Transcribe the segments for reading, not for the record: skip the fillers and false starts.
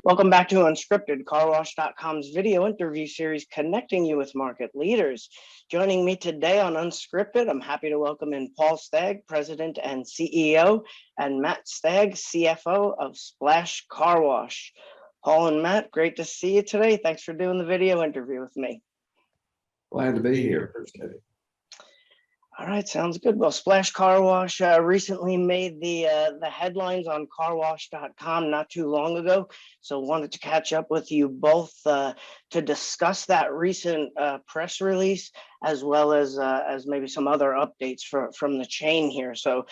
Welcome back to Unscripted, Carwash.com's video interview series connecting you with market leaders. Joining me today on Unscripted, I'm happy to welcome in Paul Stagg, President and CEO, and Matt Stagg, CFO of Splash Carwash. Paul and Matt, great to see you today. Thanks for doing the video interview with me. Glad to be here. Appreciate it. All right, sounds good. Well, Splash Carwash recently made the headlines on Carwash.com not too long ago, so wanted to catch up with you both to discuss that recent press release, as well as maybe some other updates from the chain here. So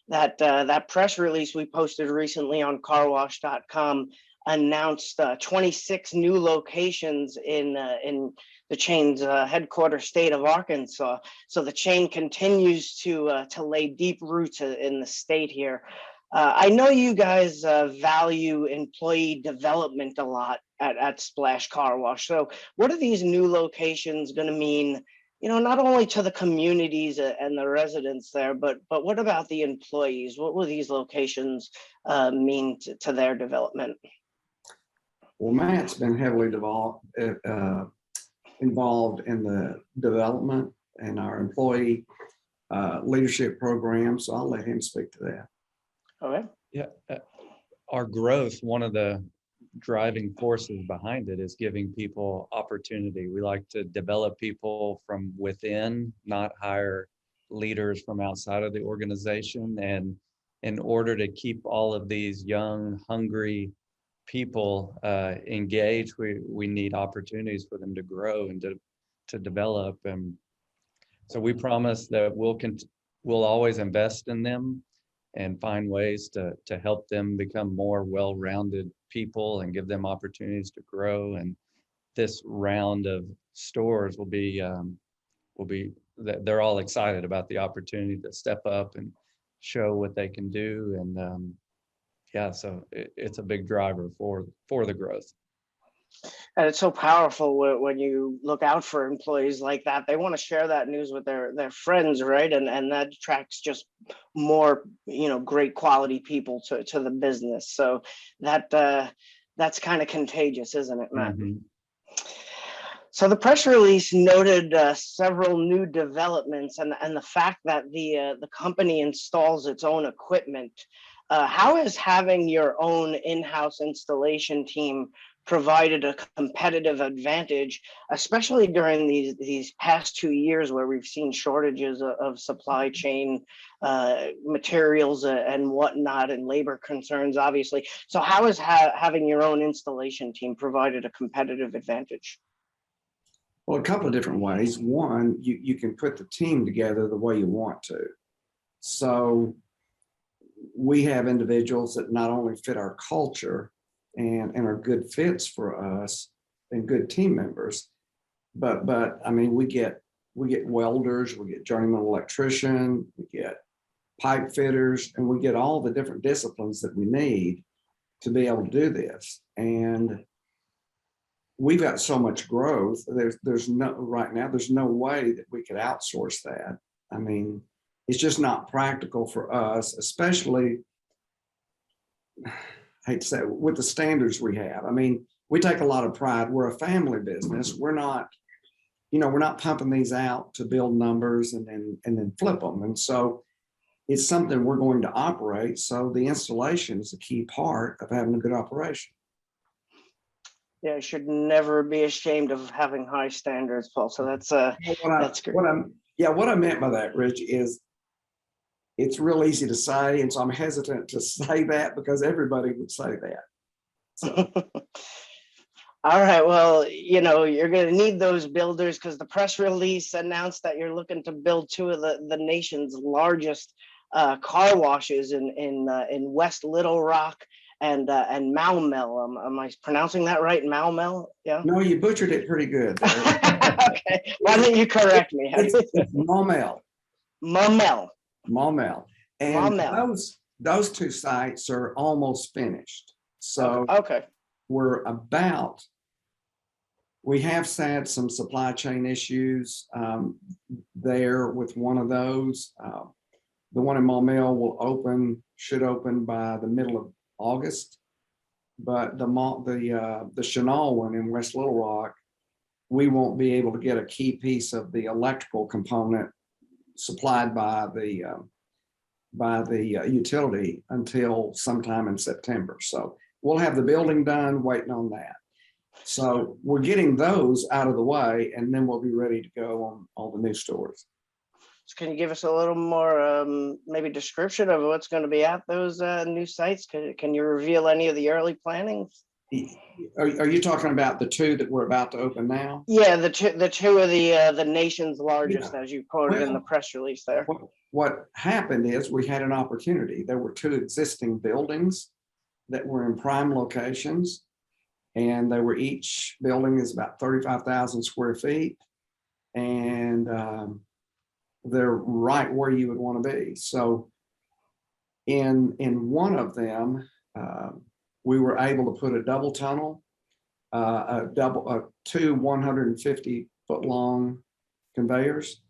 that press release we posted recently on Carwash.com announced 26 new locations in the chain's headquarter state of Arkansas. So the chain continues to lay deep roots in the state here. I know you guys value employee development a lot at Splash Carwash. So what are these new locations going to mean, not only to the communities and the residents there, but what about the employees? What will these locations mean to their development? Well, Matt's been heavily involved in the development and our employee leadership program, so I'll let him speak to that. All right. Yeah, our growth, one of the driving forces behind it is giving people opportunity. We like to develop people from within, not hire leaders from outside of the organization. And in order to keep all of these young, hungry people engaged, we need opportunities for them to grow and to develop. And so we promise that we'll always invest in them and find ways to help them become more well-rounded people and give them opportunities to grow. And this round of stores will be they're all excited about the opportunity to step up and show what they can do. And yeah, so it's a big driver for the growth. And it's so powerful when you look out for employees like that. They want to share that news with their friends, right? And that attracts just more, great quality people to the business. So that's kind of contagious, isn't it, Matt? Mm-hmm. So the press release noted several new developments and the fact that the company installs its own equipment. How is having your own in-house installation team provided a competitive advantage, especially during these past 2 years where we've seen shortages of supply chain materials and whatnot, and labor concerns, obviously? So how is having your own installation team provided a competitive advantage? Well, a couple of different ways. One, you can put the team together the way you want to. So we have individuals that not only fit our culture and are good fits for us and good team members, but I mean, we get welders, we get journeyman electrician, we get pipe fitters, and we get all the different disciplines that we need to be able to do this. And we've got so much growth. There's no way that we could outsource that. I mean, it's just not practical for us, especially, I hate to say it, with the standards we have. I mean, we take a lot of pride. We're a family business. We're not pumping these out to build numbers and then flip them. And so it's something we're going to operate. So the installation is a key part of having a good operation. Yeah, you should never be ashamed of having high standards, Paul. So that's great. What I meant by that, Rich, is it's real easy to say, and so I'm hesitant to say that because everybody would say that. So. All right, well, you're going to need those builders because the press release announced that you're looking to build two of the nation's largest car washes in West Little Rock and Maumelle. Am I pronouncing that right? Maumelle? Yeah. No, you butchered it pretty good. Okay, why didn't you correct me? It's Maumelle. Maumelle. And those two sites are almost finished. So okay. We have had some supply chain issues there with one of those. The one in Maumelle should open by the middle of August. but the Chenal one in West Little Rock, we won't be able to get a key piece of the electrical component supplied by the utility until sometime in September. So we'll have the building done, waiting on that. So we're getting those out of the way, and then we'll be ready to go on all the new stores. So can you give us a little more maybe description of what's going to be at those new sites? Can you reveal any of the early plannings? Are you talking about the two that we're about to open now? Yeah, the two of the nation's largest, as you quoted in the press release there. What happened is we had an opportunity. There were two existing buildings that were in prime locations, and they were, each building is about 35,000 square feet, and they're right where you would want to be. So in one of them, we were able to put a double tunnel, two 150-foot long conveyors.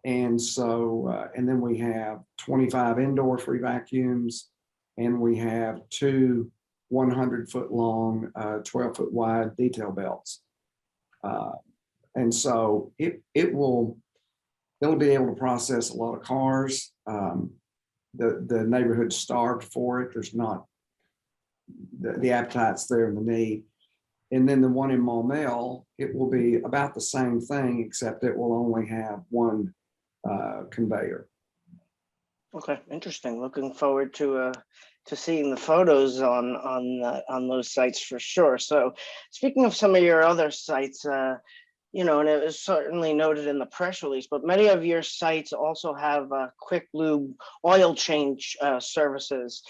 And so, and then we have 25 indoor free vacuums, and we have two 100-foot long, 12-foot wide detail belts. And so it'll be able to process a lot of cars. The neighborhood's starved for it. There's not the appetite's there and the need. And then the one in Maumelle, it will be about the same thing, except it will only have one conveyor. Okay, interesting. Looking forward to seeing the photos on those sites for sure. So, speaking of some of your other sites, you know, and it was certainly noted in the press release, but many of your sites also have quick lube oil change services.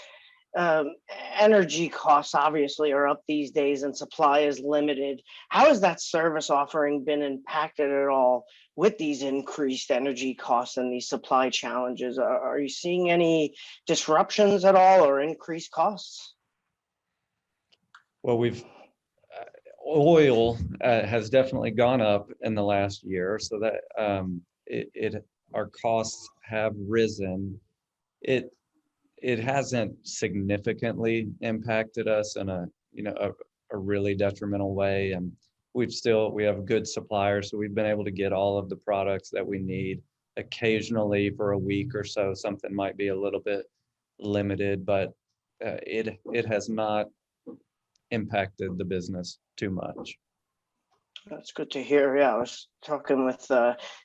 Energy costs obviously are up these days and supply is limited. How has that service offering been impacted at all with these increased energy costs and these supply challenges? Are you seeing any disruptions at all or increased costs? Well, oil has definitely gone up in the last year, so that our costs have risen. It hasn't significantly impacted us in a really detrimental way, and we have good suppliers, so we've been able to get all of the products that we need. Occasionally, for a week or so, something might be a little bit limited, but it has not impacted the business too much. That's good to hear. Yeah, I was talking with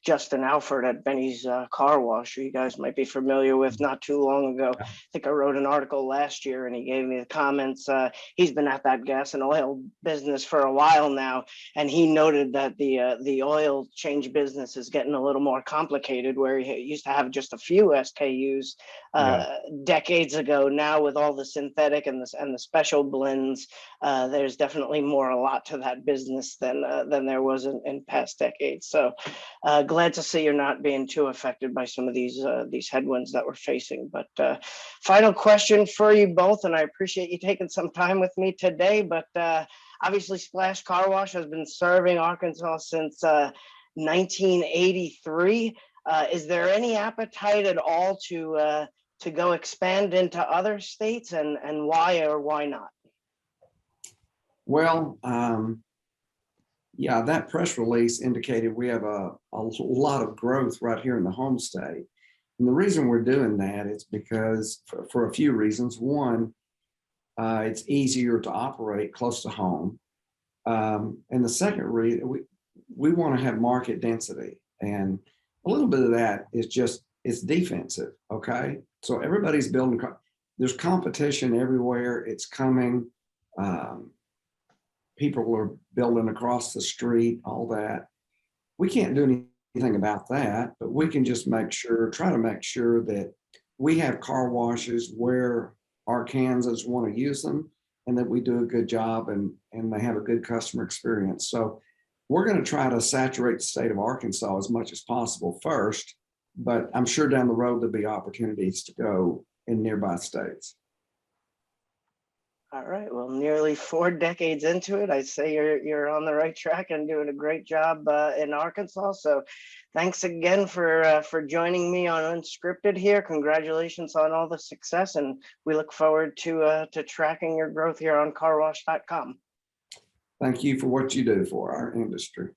Justin Alford at Benny's Car Wash, who you guys might be familiar with, not too long ago. I think I wrote an article last year and he gave me the comments. He's been at that gas and oil business for a while now, and he noted that the oil change business is getting a little more complicated, where he used to have just a few SKUs decades ago. Now with all the synthetic and the special blends, there's definitely a lot to that business than there was in past decades. So glad to see you're not being too affected by some of these headwinds that we're facing. But final question for you both, and I appreciate you taking some time with me today. But obviously, Splash Car Wash has been serving Arkansas since 1983. Is there any appetite at all to go expand into other states, and why or why not? Well, yeah, that press release indicated we have a lot of growth right here in the home state. And the reason we're doing that is because for a few reasons. One, it's easier to operate close to home. And the second reason, we want to have market density. And a little bit of that is it's defensive, okay? So everybody's building, there's competition everywhere. It's coming. People are building across the street, all that. We can't do anything about that, but we can just try to make sure that we have car washes where Arkansans want to use them, and that we do a good job and they have a good customer experience. So we're going to try to saturate the state of Arkansas as much as possible first, but I'm sure down the road there'll be opportunities to go in nearby states. All right. Well, nearly 4 decades into it, I say you're on the right track and doing a great job in Arkansas. So, thanks again for joining me on Unscripted here. Congratulations on all the success, and we look forward to tracking your growth here on Carwash.com. Thank you for what you do for our industry.